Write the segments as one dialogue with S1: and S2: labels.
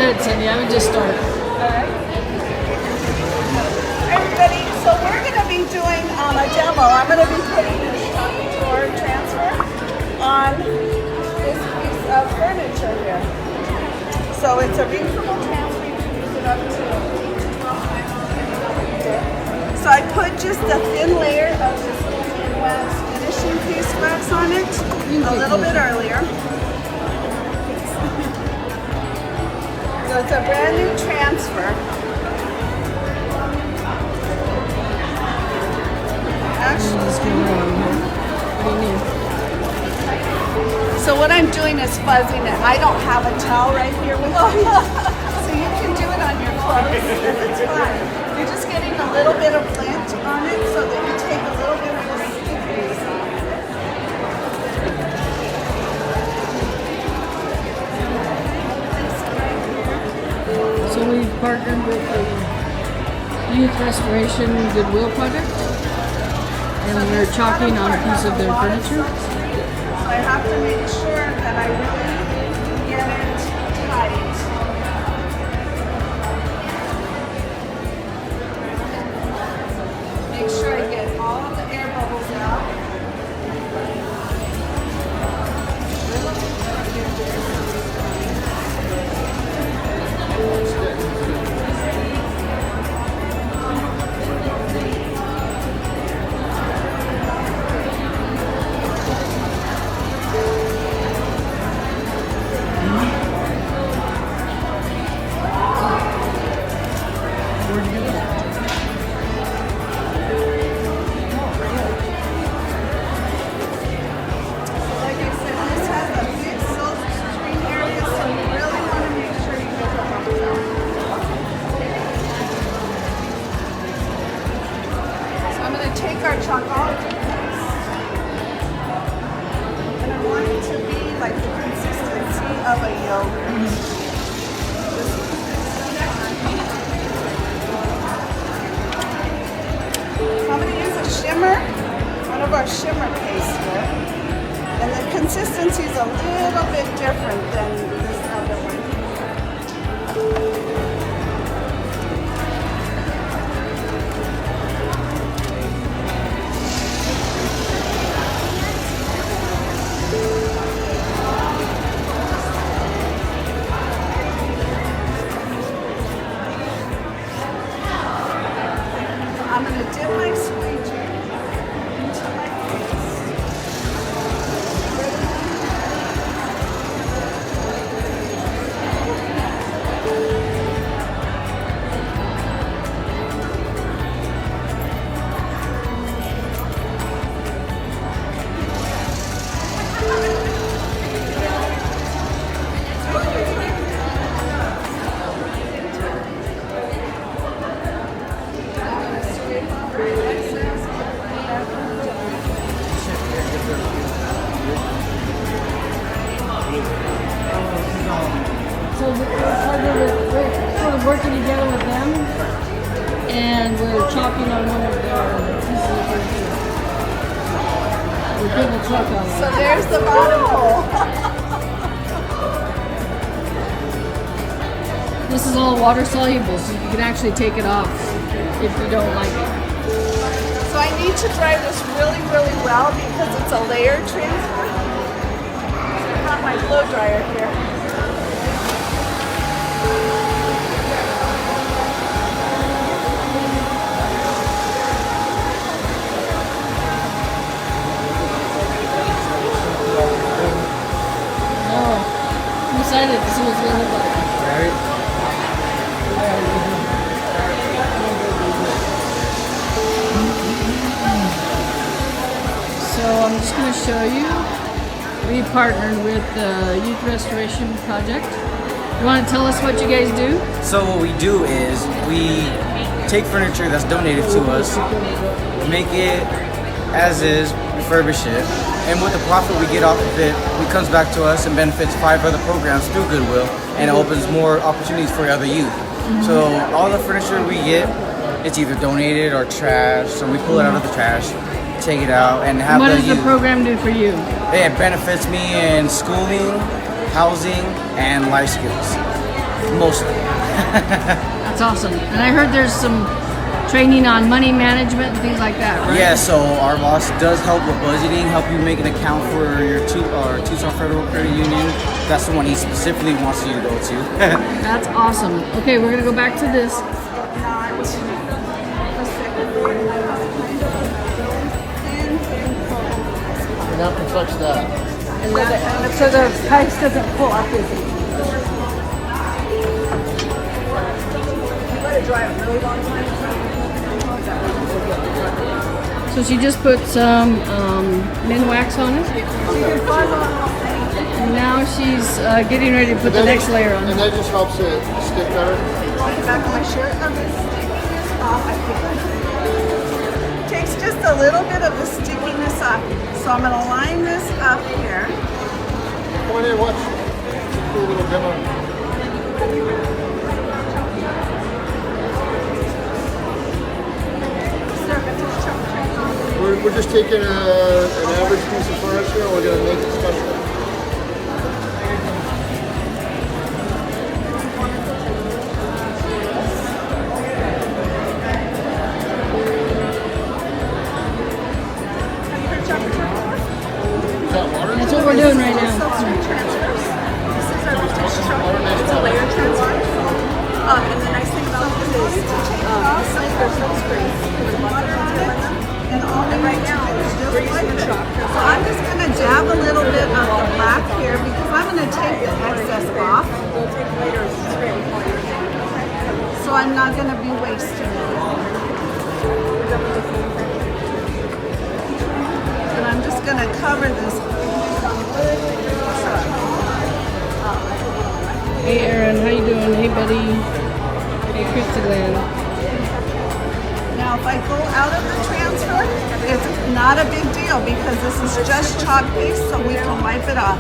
S1: ahead, Cindy. I would just start.
S2: Alright. Everybody, so we're going to be doing a demo. I'm going to be putting this Chalk Couture transfer on this piece of furniture here. So it's a reusable transfer. You can use it up to 12 times. So I put just a thin layer of this wax finishing piece wax on it a little bit earlier. So it's a brand new transfer. Actually, so what I'm doing is fuzzing it. I don't have a towel right here with me, so you can do it on your clothes. It's fine. You're just getting a little bit of lint on it so that you take a little bit of the stickiness off.
S1: So we partnered with the Youth Restoration Goodwill Project, and we're chalking on a piece of their furniture.
S2: So I have to make sure that I really get it tight. Make sure I get all of the air bubbles out. Our chalkart, and I want it to be like the consistency of a yogurt. So I'm going to use a shimmer, one of our shimmer paste here, and the consistency is a little bit different than this other one. I'm going to dip my squeegee into my face.
S1: So we're sort of working together with them, and we're chalking on one of their pieces of furniture. We're putting a chalk on it.
S2: So there's the bottom hole.
S1: This is all water soluble, so you can actually take it off if you don't like it.
S2: So I need to dry this really, really well because it's a layer transfer. So I have my blow dryer here.
S1: I'm excited to see what's going to look like. So I'm just going to show you. We partnered with the Youth Restoration Project. You want to tell us what you guys do?
S3: So what we do is we take furniture that's donated to us, make it as is, refurbish it, and with the profit we get off of it, it comes back to us and benefits 5 other programs through Goodwill, and it opens more opportunities for other youth. So all the furniture we get, it's either donated or trash, so we pull it out of the trash, take it out, and have
S1: What
S3: the
S1: does the
S3: youth.
S1: program do for you?
S3: It benefits me in schooling, housing, and life skills. mostly.
S1: That's awesome. And I heard there's some training on money management and things like that, right?
S3: Yeah, so our boss does help with budgeting, help you make an account for your Tucson Federal Credit Union. That's the one he specifically wants you to go to.
S1: That's awesome. Okay, we're gonna go back to this.
S4: Nothing touch that.
S1: And so the pipes doesn't pull up with it. So she just put some min wax on it. And now she's getting ready to put the next layer on.
S4: And that just helps it stick better.
S2: Back of my shirt. Takes just a little bit of the stickiness off. So I'm going to line this up here.
S4: Point in, watch. Do a little demo. We're just taking an average piece of furniture and we're going to make it special.
S1: That's what we're doing right now.
S2: This is our vintage chocolate. It's a layer transfer. And the nice thing about this is to take it off, there's no spray. There's water on it. And all and right now it's just like this. So I'm just going to dab a little bit of the black here because I'm going to take the excess off. So I'm not going to be wasting it. And I'm just going to cover this.
S1: Hey Aaron, how you doing? Hey buddy. Hey Christy Land.
S2: Now if I go out of the transfer, it's not a big deal because this is just chalk paste, so we can wipe it off.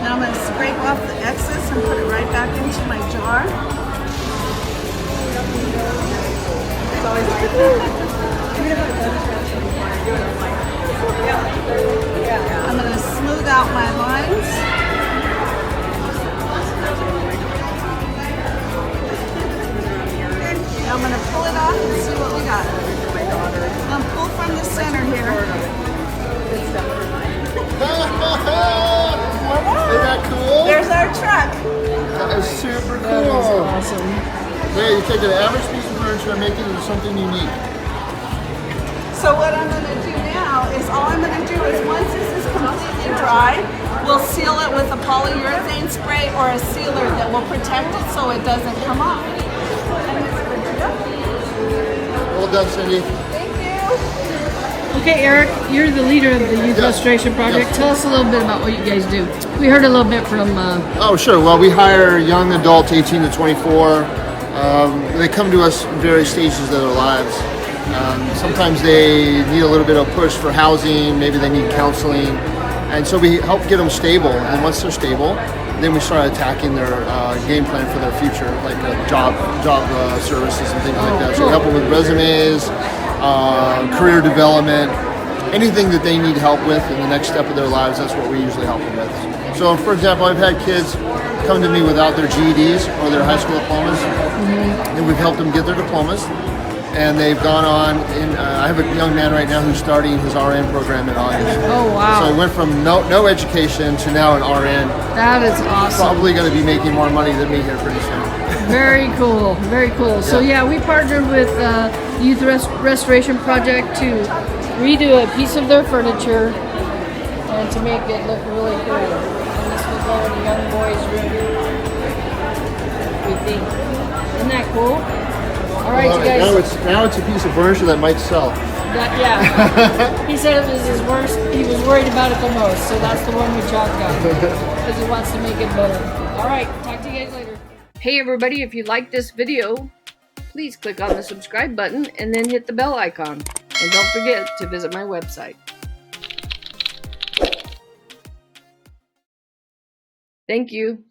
S2: Now I'm going to scrape off the excess and put it right back into my jar. I'm going to smooth out my lines. Now I'm going to pull it off and see what we got. I'm going to pull from the center here.
S4: Isn't that cool?
S2: There's our truck.
S4: That is super cool.
S1: That is awesome.
S4: Yeah, you take an average piece of furniture and make it into something unique.
S2: So what I'm going to do now is all I'm going to do is once this is completely dry, we'll seal it with a polyurethane spray or a sealer that will protect it so it doesn't come off.
S4: Well done, Cindy.
S2: Thank you.
S1: Okay, Eric, you're the leader of the Youth
S4: Yes.
S1: Restoration Project.
S4: Yes.
S1: Tell us a little bit about what you guys do. We heard a little bit from.
S4: Oh, sure. Well, we hire young adults, 18 to 24. They come to us in various stages of their lives. Sometimes they need a little bit of push for housing, maybe they need counseling, and so we help get them stable. And once they're stable, then we start attacking their game plan for their future, like job services and things like that. So we help them with resumes, career development, anything that they need help with in the next step of their lives. That's what we usually help them with. So, for example, I've had kids come to me without their GEDs or their high school diplomas, and we've helped them get their diplomas. And they've gone on. I have a young man right now who's starting his RN program in August.
S1: Oh wow!
S4: So he went from no education to now an RN.
S1: That is awesome.
S4: Probably going to be making more money than me here pretty soon.
S1: Very cool. Very cool. So yeah, we partnered with Youth Restoration Project to redo a piece of their furniture and to make it look really cool. And this will go in a young boy's room. We think. Isn't that cool? All right, you guys.
S4: Now it's a piece of furniture that might sell.
S1: Yeah. He said it was his worst. He was worried about it the most, so that's the one we chalked out because he wants to make it better. All right, talk to you guys later. Hey everybody, if you like this video, please click on the subscribe button and then hit the bell icon. And don't forget to visit my website. Thank you.